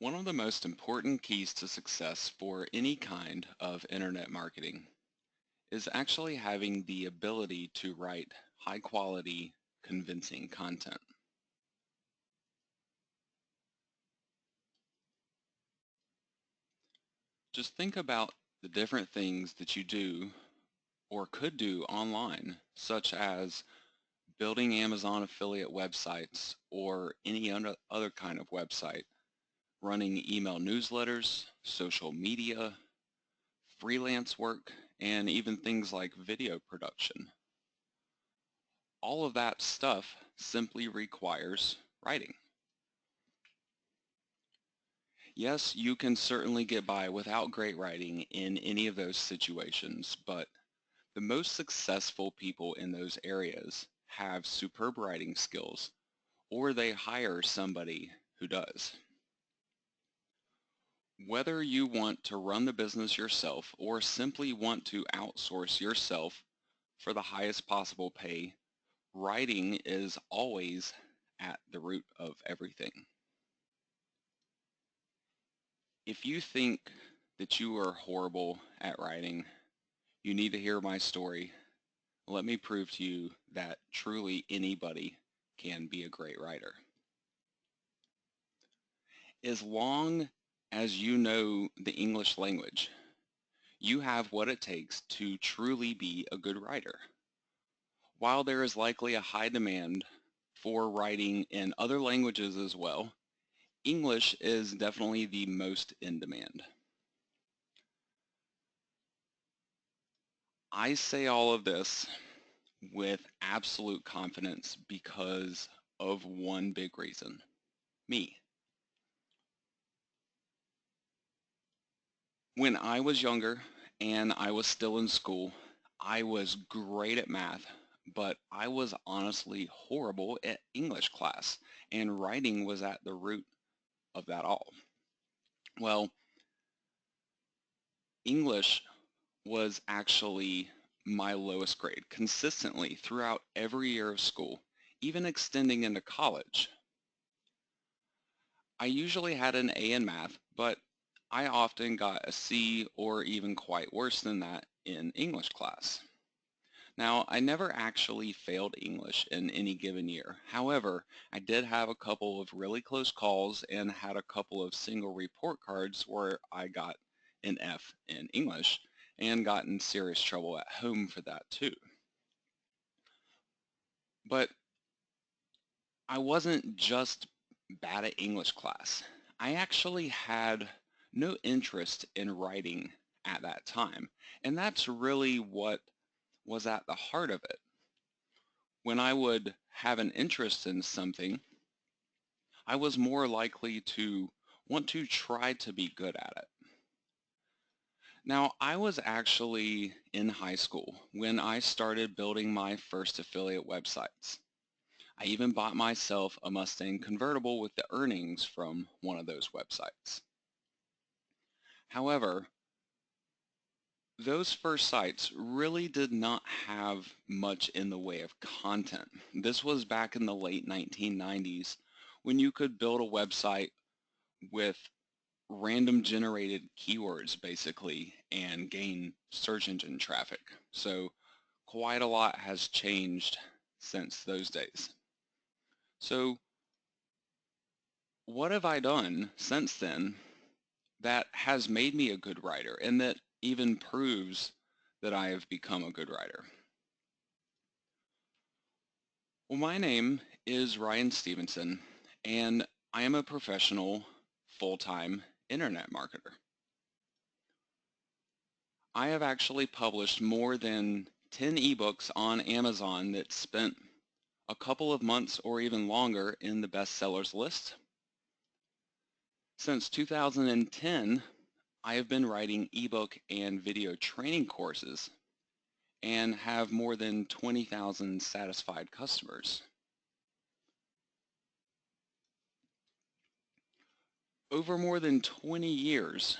One of the most important keys to success for any kind of internet marketing is actually having the ability to write high quality, convincing content. Just think about the different things that you do or could do online, such as building Amazon affiliate websites or any other kind of website, running email newsletters, social media, freelance work, and even things like video production. All of that stuff simply requires writing. Yes, you can certainly get by without great writing in any of those situations, but the most successful people in those areas have superb writing skills, or they hire somebody who does. Whether you want to run the business yourself or simply want to outsource yourself for the highest possible pay, writing is always at the root of everything. If you think that you are horrible at writing, you need to hear my story. Let me prove to you that truly anybody can be a great writer. As long as you know the English language, you have what it takes to truly be a good writer. While there is likely a high demand for writing in other languages as well, English is definitely the most in demand. I say all of this with absolute confidence because of one big reason, me. When I was younger and I was still in school, I was great at math, but I was honestly horrible at English class, and writing was at the root of that all. Well, English was actually my lowest grade consistently throughout every year of school, even extending into college. I usually had an A in math, but I often got a C or even quite worse than that in English class. Now, I never actually failed English in any given year. However, I did have a couple of really close calls and had a couple of single report cards where I got an F in English and got in serious trouble at home for that too. But I wasn't just bad at English class. I actually had no interest in writing at that time, and that's really what was at the heart of it. When I would have an interest in something, I was more likely to want to try to be good at it. Now, I was actually in high school when I started building my first affiliate websites. I even bought myself a Mustang convertible with the earnings from one of those websites. However, those first sites really did not have much in the way of content. This was back in the late 1990s when you could build a website with random generated keywords basically and gain search engine traffic. So quite a lot has changed since those days. So what have I done since then that has made me a good writer and that even proves that I have become a good writer? Well, my name is Ryan Stevenson, and I am a professional full-time internet marketer. I have actually published more than 10 ebooks on Amazon that spent a couple of months or even longer in the bestsellers list. Since 2010, I have been writing ebook and video training courses and have more than 20,000 satisfied customers. Over more than 20 years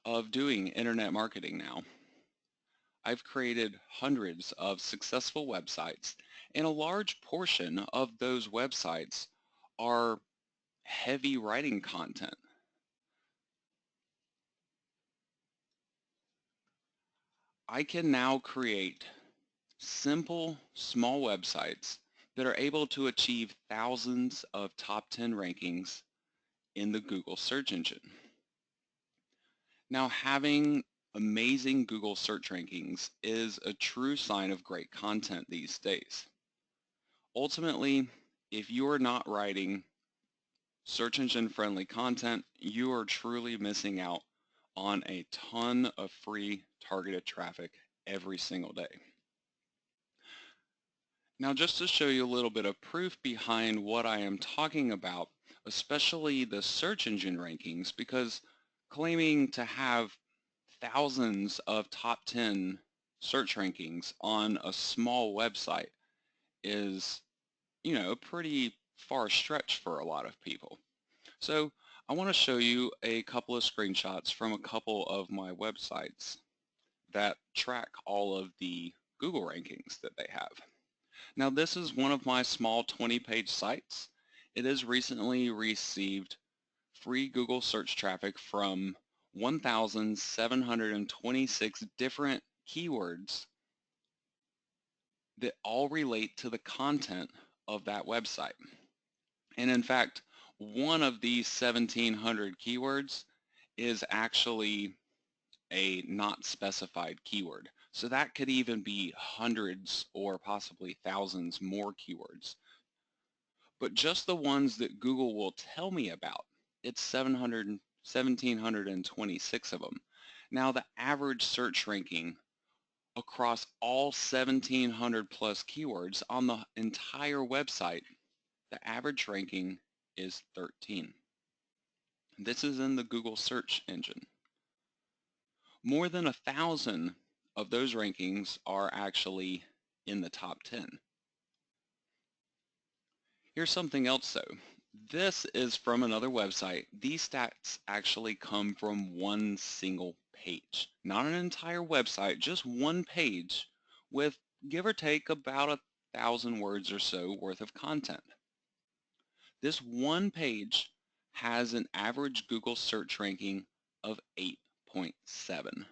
of doing internet marketing now, I've created hundreds of successful websites, and a large portion of those websites are heavy writing content. I can now create simple, small websites that are able to achieve thousands of top 10 rankings in the Google search engine. Now, having amazing Google search rankings is a true sign of great content these days. Ultimately, if you are not writing search engine friendly content, you are truly missing out on a ton of free targeted traffic every single day. Now, just to show you a little bit of proof behind what I am talking about, especially the search engine rankings, because claiming to have thousands of top 10 search rankings on a small website is, a pretty far stretch for a lot of people. So I want to show you a couple of screenshots from a couple of my websites that track all of the Google rankings that they have. Now, this is one of my small 20-page sites. It has recently received free Google search traffic from 1,726 different keywords that all relate to the content of that website. And in fact, one of these 1,700 keywords is actually a not specified keyword. So that could even be hundreds or possibly thousands more keywords. But just the ones that Google will tell me about, it's 1,726 of them. Now the average search ranking across all 1,700 plus keywords on the entire website, the average ranking is 13. This is in the Google search engine. More than 1,000 of those rankings are actually in the top 10. Here's something else though. This is from another website. These stats actually come from one single page, not an entire website, just one page with give or take about 1,000 words or so worth of content. This one page has an average Google search ranking of 8.7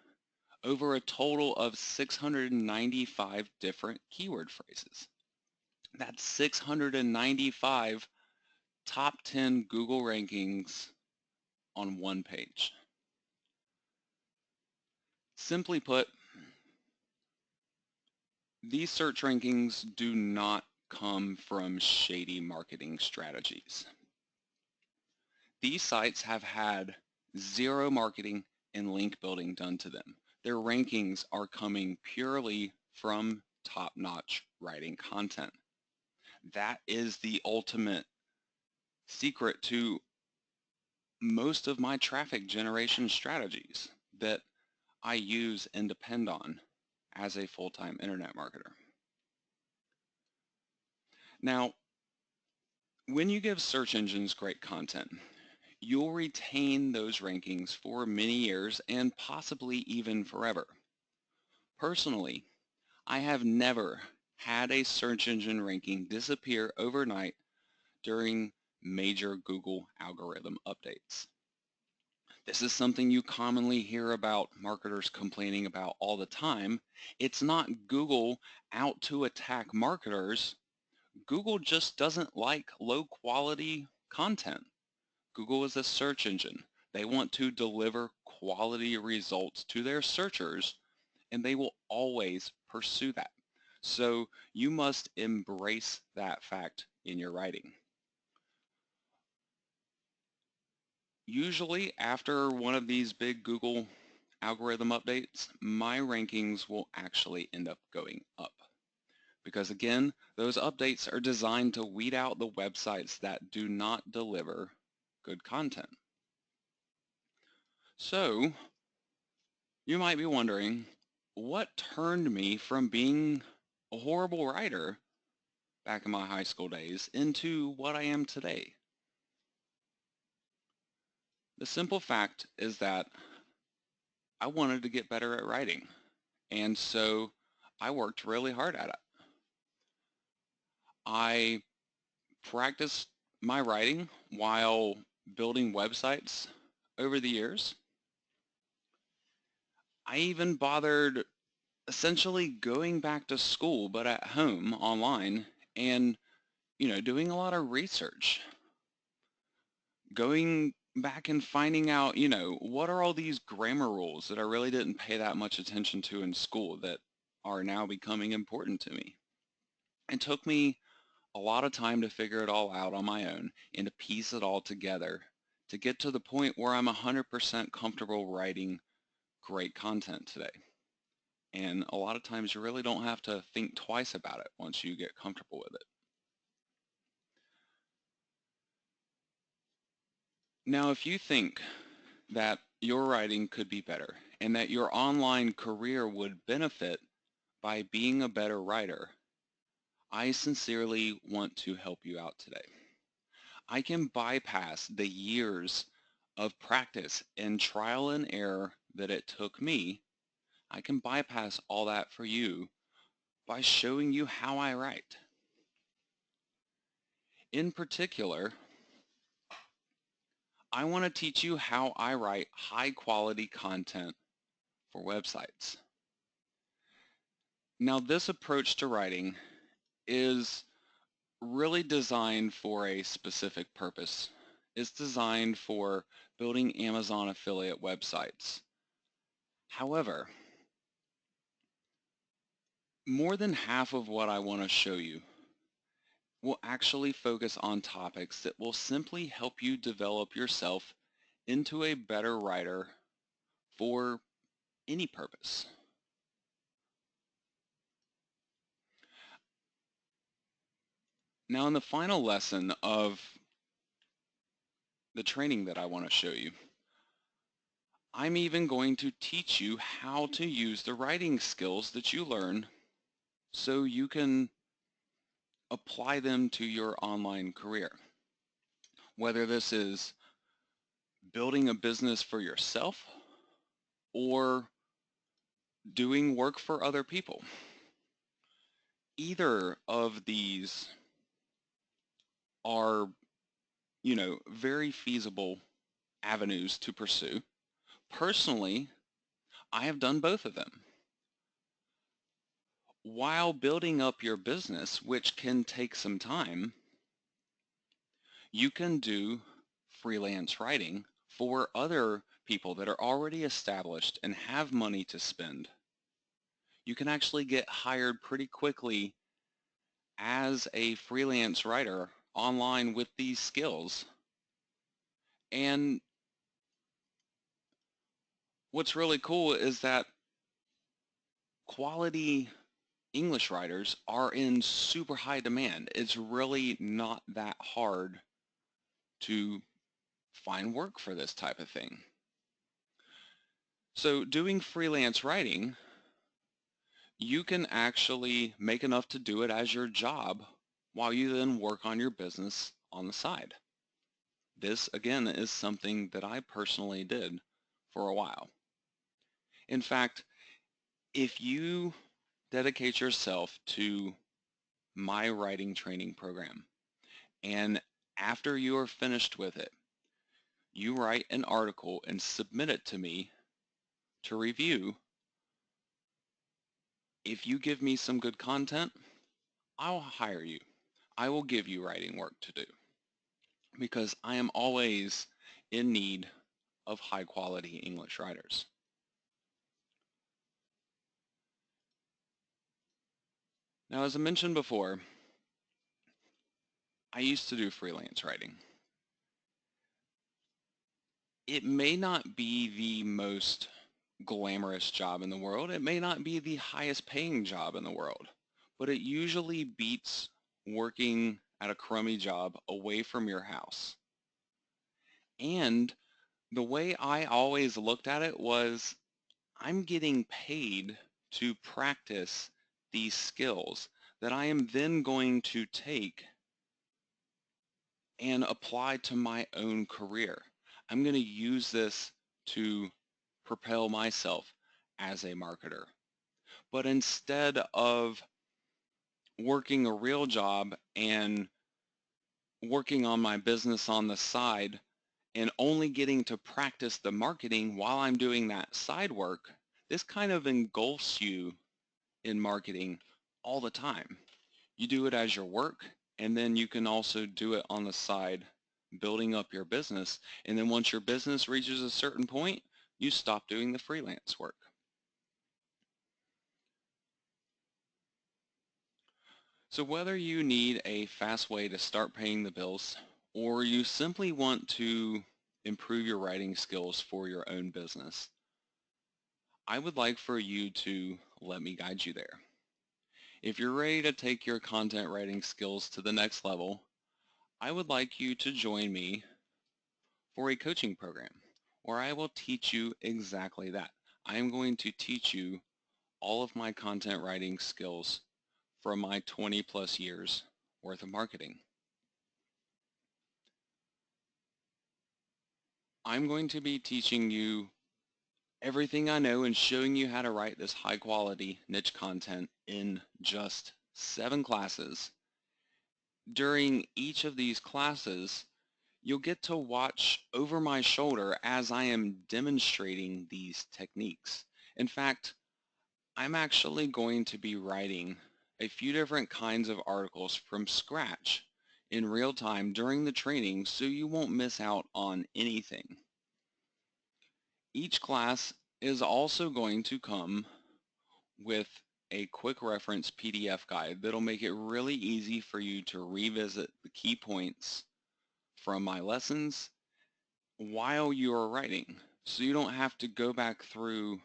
over a total of 695 different keyword phrases. That's 695 top 10 Google rankings on one page. Simply put, these search rankings do not come from shady marketing strategies. These sites have had zero marketing and link building done to them. Their rankings are coming purely from top-notch writing content. That is the ultimate secret to most of my traffic generation strategies that I use and depend on as a full-time internet marketer. Now, when you give search engines great content, you'll retain those rankings for many years and possibly even forever. Personally, I have never had a search engine ranking disappear overnight during major Google algorithm updates. This is something you commonly hear about marketers complaining about all the time. It's not Google out to attack marketers. Google just doesn't like low quality content. Google is a search engine. They want to deliver quality results to their searchers, and they will always pursue that. So you must embrace that fact in your writing. Usually after one of these big Google algorithm updates, my rankings will actually end up going up. Because again, those updates are designed to weed out the websites that do not deliver good content. So you might be wondering, what turned me from being a horrible writer back in my high school days into what I am today? The simple fact is that I wanted to get better at writing, and so I worked really hard at it. I practiced my writing while building websites over the years. I even bothered essentially going back to school, but at home online and, doing a lot of research, going back and finding out, what are all these grammar rules that I really didn't pay that much attention to in school that are now becoming important to me. It took me a lot of time to figure it all out on my own and to piece it all together to get to the point where I'm 100% comfortable writing great content today. And a lot of times you really don't have to think twice about it once you get comfortable with it. Now, if you think that your writing could be better and that your online career would benefit by being a better writer, I sincerely want to help you out today. I can bypass the years of practice and trial and error that it took me. I can bypass all that for you by showing you how I write. In particular, I want to teach you how I write high quality content for websites. Now, this approach to writing is really designed for a specific purpose. It's designed for building Amazon affiliate websites. However, more than half of what I want to show you will actually focus on topics that will simply help you develop yourself into a better writer for any purpose. Now, in the final lesson of the training that I want to show you, I'm even going to teach you how to use the writing skills that you learn so you can apply them to your online career. Whether this is building a business for yourself or doing work for other people. Either of these are, very feasible avenues to pursue. Personally, I have done both of them. While building up your business, which can take some time, you can do freelance writing for other people that are already established and have money to spend. You can actually get hired pretty quickly as a freelance writer online with these skills. And what's really cool is that quality English writers are in super high demand. It's really not that hard to find work for this type of thing. So doing freelance writing, you can actually make enough to do it as your job while you then work on your business on the side. This, again, is something that I personally did for a while. In fact, if you dedicate yourself to my writing training program, and after you are finished with it, you write an article and submit it to me to review, if you give me some good content, I'll hire you. I will give you writing work to do because I am always in need of high quality English writers. Now, as I mentioned before, I used to do freelance writing. It may not be the most glamorous job in the world. It may not be the highest paying job in the world, but it usually beats working at a crummy job away from your house. And the way I always looked at it was, I'm getting paid to practice these skills that I am then going to take and apply to my own career. I'm going to use this to propel myself as a marketer. But instead of working a real job and working on my business on the side and only getting to practice the marketing while I'm doing that side work, this kind of engulfs you in marketing all the time. You do it as your work, and then you can also do it on the side, building up your business. And then once your business reaches a certain point, you stop doing the freelance work. So whether you need a fast way to start paying the bills, or you simply want to improve your writing skills for your own business, I would like for you to let me guide you there. If you're ready to take your content writing skills to the next level, I would like you to join me for a coaching program where I will teach you exactly that. I am going to teach you all of my content writing skills from my 20 plus years worth of marketing. I'm going to be teaching you everything I know and showing you how to write this high quality niche content in just 7 classes. During each of these classes, you'll get to watch over my shoulder as I am demonstrating these techniques. In fact, I'm actually going to be writing a few different kinds of articles from scratch in real time during the training so you won't miss out on anything. Each class is also going to come with a quick reference PDF guide that'll make it really easy for you to revisit the key points from my lessons while you are writing, so you don't have to go back through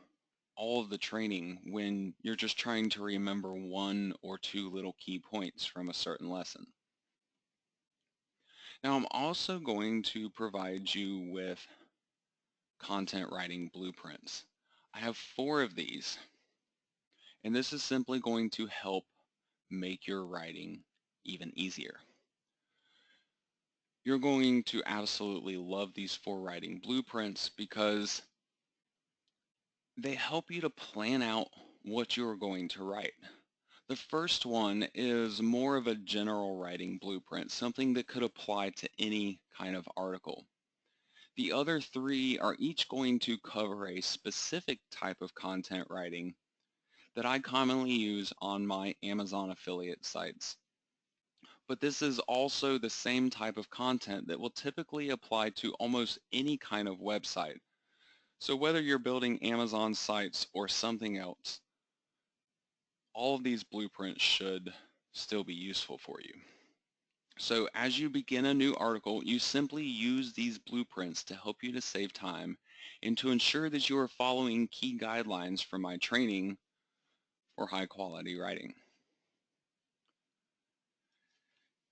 all of the training when you're just trying to remember 1 or 2 little key points from a certain lesson. Now I'm also going to provide you with content writing blueprints. I have 4 of these, and this is simply going to help make your writing even easier. You're going to absolutely love these 4 writing blueprints because they help you to plan out what you're going to write. The first one is more of a general writing blueprint, something that could apply to any kind of article. The other 3 are each going to cover a specific type of content writing that I commonly use on my Amazon affiliate sites. But this is also the same type of content that will typically apply to almost any kind of website. So whether you're building Amazon sites or something else, all of these blueprints should still be useful for you. So as you begin a new article, you simply use these blueprints to help you to save time and to ensure that you are following key guidelines from my training for high quality writing.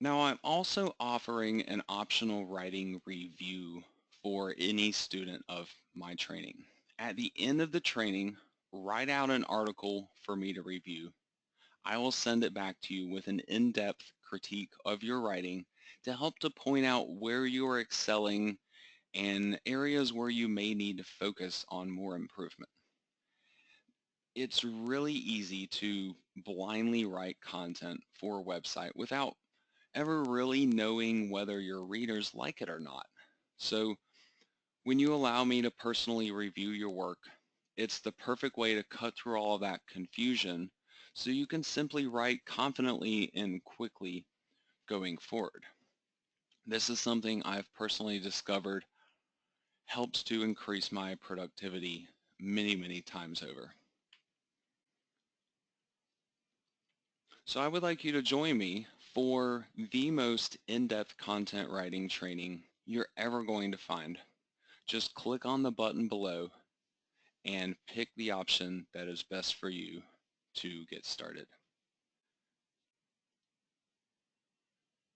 Now I'm also offering an optional writing review for any student of my training. At the end of the training, write out an article for me to review. I will send it back to you with an in-depth critique of your writing to help to point out where you are excelling and areas where you may need to focus on more improvement. It's really easy to blindly write content for a website without ever really knowing whether your readers like it or not. So when you allow me to personally review your work, it's the perfect way to cut through all of that confusion so you can simply write confidently and quickly going forward. This is something I've personally discovered helps to increase my productivity many, many times over. So I would like you to join me for the most in-depth content writing training you're ever going to find. Just click on the button below and pick the option that is best for you to get started.